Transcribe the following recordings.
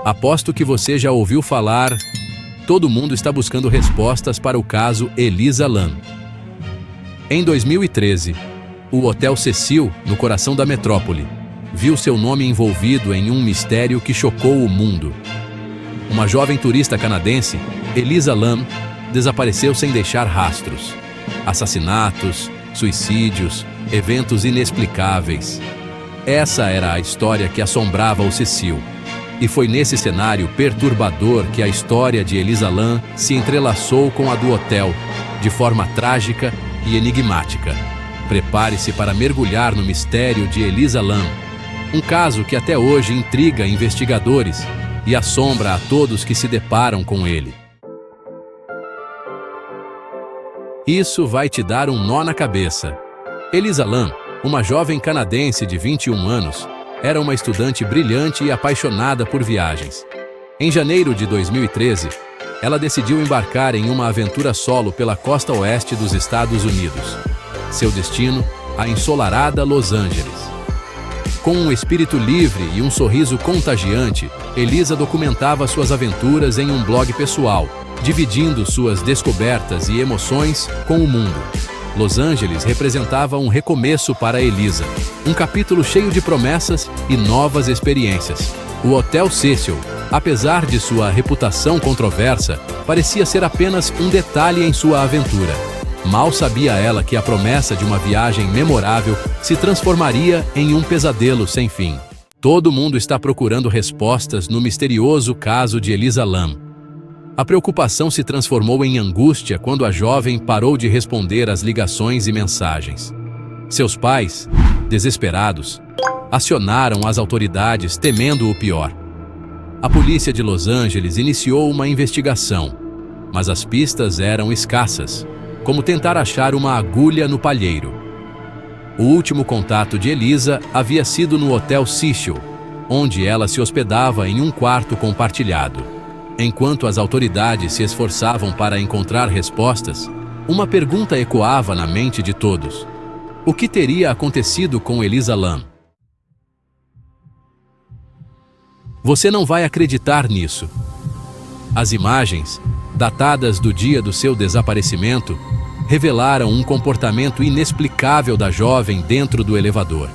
Aposto que você já ouviu falar. Todo mundo está buscando respostas para o caso Elisa Lam. Em 2013, o Hotel Cecil, no coração da metrópole, viu seu nome envolvido em um mistério que chocou o mundo. Uma jovem turista canadense, Elisa Lam, desapareceu sem deixar rastros. Assassinatos, suicídios, eventos inexplicáveis. Essa era a história que assombrava o Cecil. E foi nesse cenário perturbador que a história de Elisa Lam se entrelaçou com a do hotel, de forma trágica e enigmática. Prepare-se para mergulhar no mistério de Elisa Lam, um caso que até hoje intriga investigadores e assombra a todos que se deparam com ele. Isso vai te dar um nó na cabeça. Elisa Lam, uma jovem canadense de 21 anos, era uma estudante brilhante e apaixonada por viagens. Em janeiro de 2013, ela decidiu embarcar em uma aventura solo pela costa oeste dos Estados Unidos. Seu destino, a ensolarada Los Angeles. Com um espírito livre e um sorriso contagiante, Elisa documentava suas aventuras em um blog pessoal, dividindo suas descobertas e emoções com o mundo. Los Angeles representava um recomeço para Elisa, um capítulo cheio de promessas e novas experiências. O Hotel Cecil, apesar de sua reputação controversa, parecia ser apenas um detalhe em sua aventura. Mal sabia ela que a promessa de uma viagem memorável se transformaria em um pesadelo sem fim. Todo mundo está procurando respostas no misterioso caso de Elisa Lam. A preocupação se transformou em angústia quando a jovem parou de responder às ligações e mensagens. Seus pais, desesperados, acionaram as autoridades temendo o pior. A polícia de Los Angeles iniciou uma investigação, mas as pistas eram escassas, como tentar achar uma agulha no palheiro. O último contato de Elisa havia sido no Hotel Cecil, onde ela se hospedava em um quarto compartilhado. Enquanto as autoridades se esforçavam para encontrar respostas, uma pergunta ecoava na mente de todos. O que teria acontecido com Elisa Lam? Você não vai acreditar nisso. As imagens, datadas do dia do seu desaparecimento, revelaram um comportamento inexplicável da jovem dentro do elevador.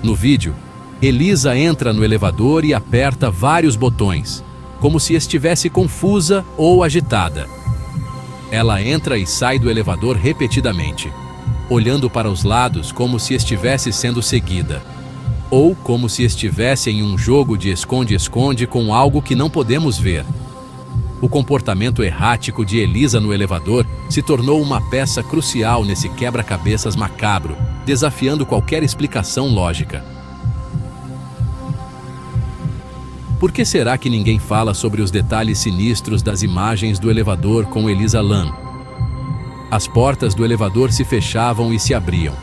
No vídeo, Elisa entra no elevador e aperta vários botões, como se estivesse confusa ou agitada. Ela entra e sai do elevador repetidamente, olhando para os lados como se estivesse sendo seguida, ou como se estivesse em um jogo de esconde-esconde com algo que não podemos ver. O comportamento errático de Elisa no elevador se tornou uma peça crucial nesse quebra-cabeças macabro, desafiando qualquer explicação lógica. Por que será que ninguém fala sobre os detalhes sinistros das imagens do elevador com Elisa Lam? As portas do elevador se fechavam e se abriam,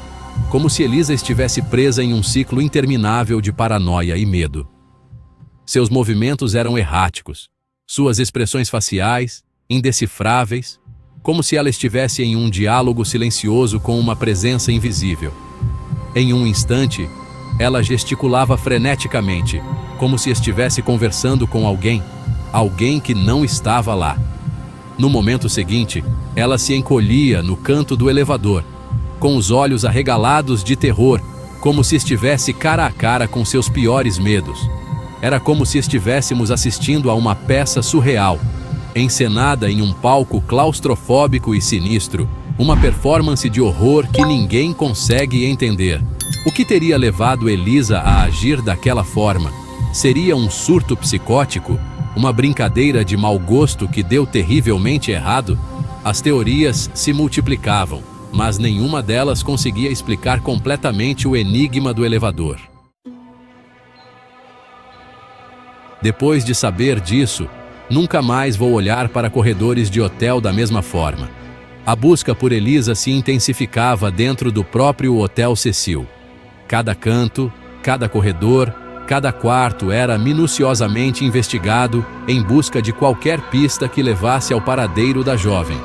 como se Elisa estivesse presa em um ciclo interminável de paranoia e medo. Seus movimentos eram erráticos, suas expressões faciais, indecifráveis, como se ela estivesse em um diálogo silencioso com uma presença invisível. Em um instante, ela gesticulava freneticamente, como se estivesse conversando com alguém que não estava lá. No momento seguinte, ela se encolhia no canto do elevador, com os olhos arregalados de terror, como se estivesse cara a cara com seus piores medos. Era como se estivéssemos assistindo a uma peça surreal, encenada em um palco claustrofóbico e sinistro, uma performance de horror que ninguém consegue entender. O que teria levado Elisa a agir daquela forma? Seria um surto psicótico? Uma brincadeira de mau gosto que deu terrivelmente errado? As teorias se multiplicavam, mas nenhuma delas conseguia explicar completamente o enigma do elevador. Depois de saber disso, nunca mais vou olhar para corredores de hotel da mesma forma. A busca por Elisa se intensificava dentro do próprio Hotel Cecil. Cada canto, cada corredor, cada quarto era minuciosamente investigado em busca de qualquer pista que levasse ao paradeiro da jovem.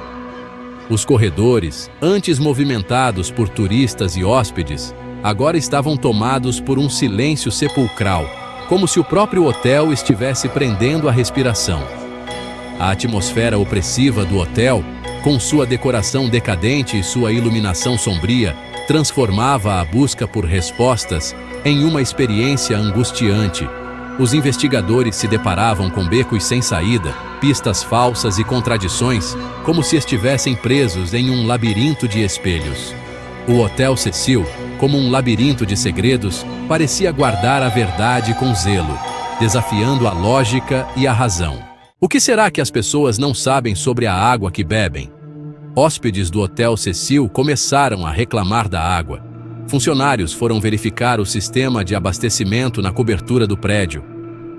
Os corredores, antes movimentados por turistas e hóspedes, agora estavam tomados por um silêncio sepulcral, como se o próprio hotel estivesse prendendo a respiração. A atmosfera opressiva do hotel, com sua decoração decadente e sua iluminação sombria, transformava a busca por respostas em uma experiência angustiante. Os investigadores se deparavam com becos sem saída, pistas falsas e contradições, como se estivessem presos em um labirinto de espelhos. O Hotel Cecil, como um labirinto de segredos, parecia guardar a verdade com zelo, desafiando a lógica e a razão. O que será que as pessoas não sabem sobre a água que bebem? Hóspedes do Hotel Cecil começaram a reclamar da água. Funcionários foram verificar o sistema de abastecimento na cobertura do prédio.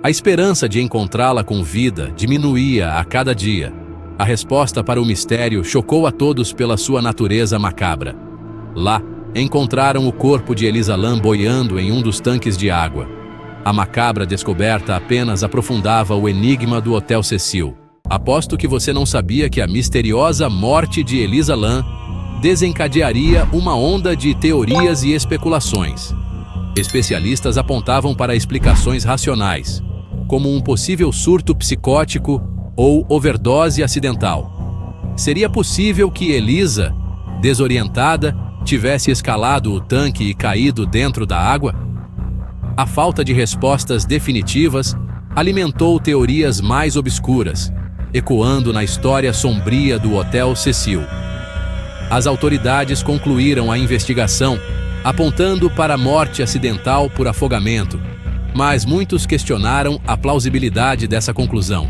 A esperança de encontrá-la com vida diminuía a cada dia. A resposta para o mistério chocou a todos pela sua natureza macabra. Lá, encontraram o corpo de Elisa Lam boiando em um dos tanques de água. A macabra descoberta apenas aprofundava o enigma do Hotel Cecil. Aposto que você não sabia que a misteriosa morte de Elisa Lam desencadearia uma onda de teorias e especulações. Especialistas apontavam para explicações racionais, como um possível surto psicótico ou overdose acidental. Seria possível que Elisa, desorientada, tivesse escalado o tanque e caído dentro da água? A falta de respostas definitivas alimentou teorias mais obscuras, ecoando na história sombria do Hotel Cecil. As autoridades concluíram a investigação, apontando para a morte acidental por afogamento, mas muitos questionaram a plausibilidade dessa conclusão.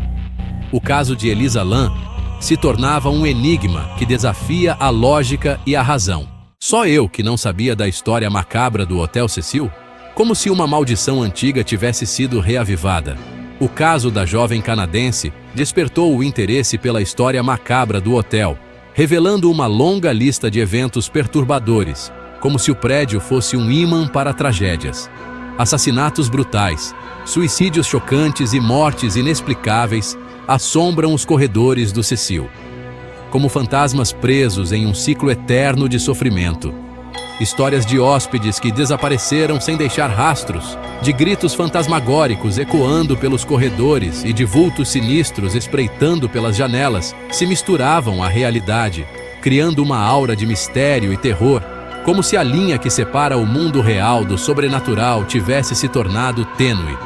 O caso de Elisa Lam se tornava um enigma que desafia a lógica e a razão. Só eu que não sabia da história macabra do Hotel Cecil? Como se uma maldição antiga tivesse sido reavivada. O caso da jovem canadense despertou o interesse pela história macabra do hotel, revelando uma longa lista de eventos perturbadores, como se o prédio fosse um ímã para tragédias. Assassinatos brutais, suicídios chocantes e mortes inexplicáveis assombram os corredores do Cecil, como fantasmas presos em um ciclo eterno de sofrimento. Histórias de hóspedes que desapareceram sem deixar rastros, de gritos fantasmagóricos ecoando pelos corredores e de vultos sinistros espreitando pelas janelas, se misturavam à realidade, criando uma aura de mistério e terror, como se a linha que separa o mundo real do sobrenatural tivesse se tornado tênue.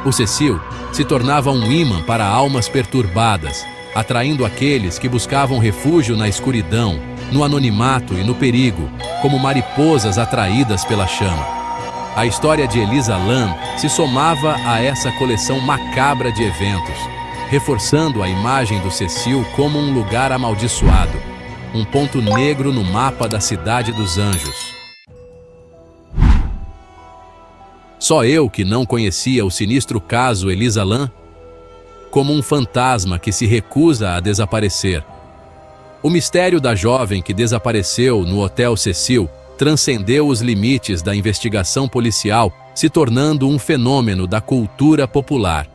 O Cecil se tornava um ímã para almas perturbadas, atraindo aqueles que buscavam refúgio na escuridão, no anonimato e no perigo, como mariposas atraídas pela chama. A história de Elisa Lam se somava a essa coleção macabra de eventos, reforçando a imagem do Cecil como um lugar amaldiçoado, um ponto negro no mapa da Cidade dos Anjos. Só eu que não conhecia o sinistro caso Elisa Lam? Como um fantasma que se recusa a desaparecer. O mistério da jovem que desapareceu no Hotel Cecil transcendeu os limites da investigação policial, se tornando um fenômeno da cultura popular.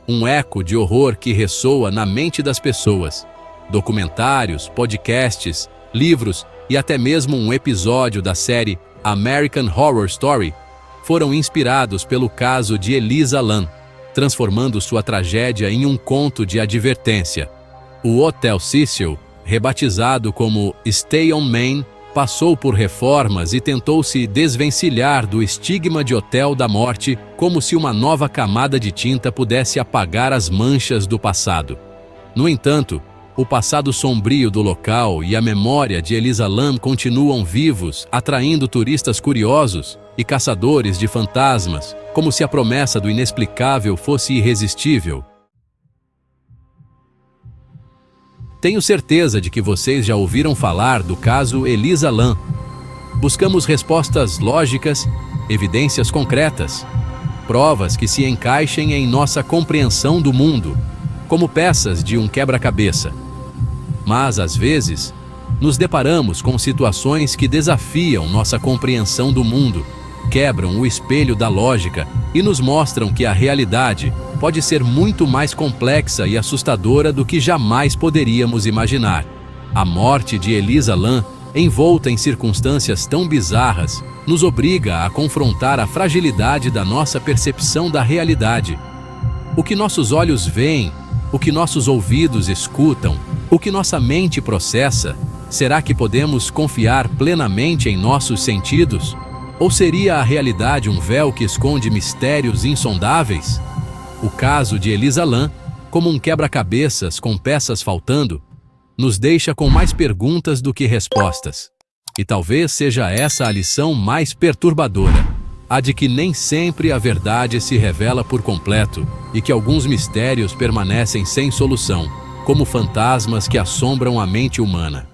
Um eco de horror que ressoa na mente das pessoas. Documentários, podcasts, livros e até mesmo um episódio da série American Horror Story foram inspirados pelo caso de Elisa Lam, transformando sua tragédia em um conto de advertência. O Hotel Cecil, rebatizado como Stay on Main, passou por reformas e tentou se desvencilhar do estigma de Hotel da Morte, como se uma nova camada de tinta pudesse apagar as manchas do passado. No entanto, o passado sombrio do local e a memória de Elisa Lam continuam vivos, atraindo turistas curiosos e caçadores de fantasmas, como se a promessa do inexplicável fosse irresistível. Tenho certeza de que vocês já ouviram falar do caso Elisa Lam. Buscamos respostas lógicas, evidências concretas, provas que se encaixem em nossa compreensão do mundo, como peças de um quebra-cabeça. Mas, às vezes, nos deparamos com situações que desafiam nossa compreensão do mundo, quebram o espelho da lógica e nos mostram que a realidade pode ser muito mais complexa e assustadora do que jamais poderíamos imaginar. A morte de Elisa Lam envolta em circunstâncias tão bizarras, nos obriga a confrontar a fragilidade da nossa percepção da realidade. O que nossos olhos veem, o que nossos ouvidos escutam, o que nossa mente processa, será que podemos confiar plenamente em nossos sentidos? Ou seria a realidade um véu que esconde mistérios insondáveis? O caso de Elisa Lam, como um quebra-cabeças com peças faltando, nos deixa com mais perguntas do que respostas. E talvez seja essa a lição mais perturbadora, a de que nem sempre a verdade se revela por completo e que alguns mistérios permanecem sem solução, como fantasmas que assombram a mente humana.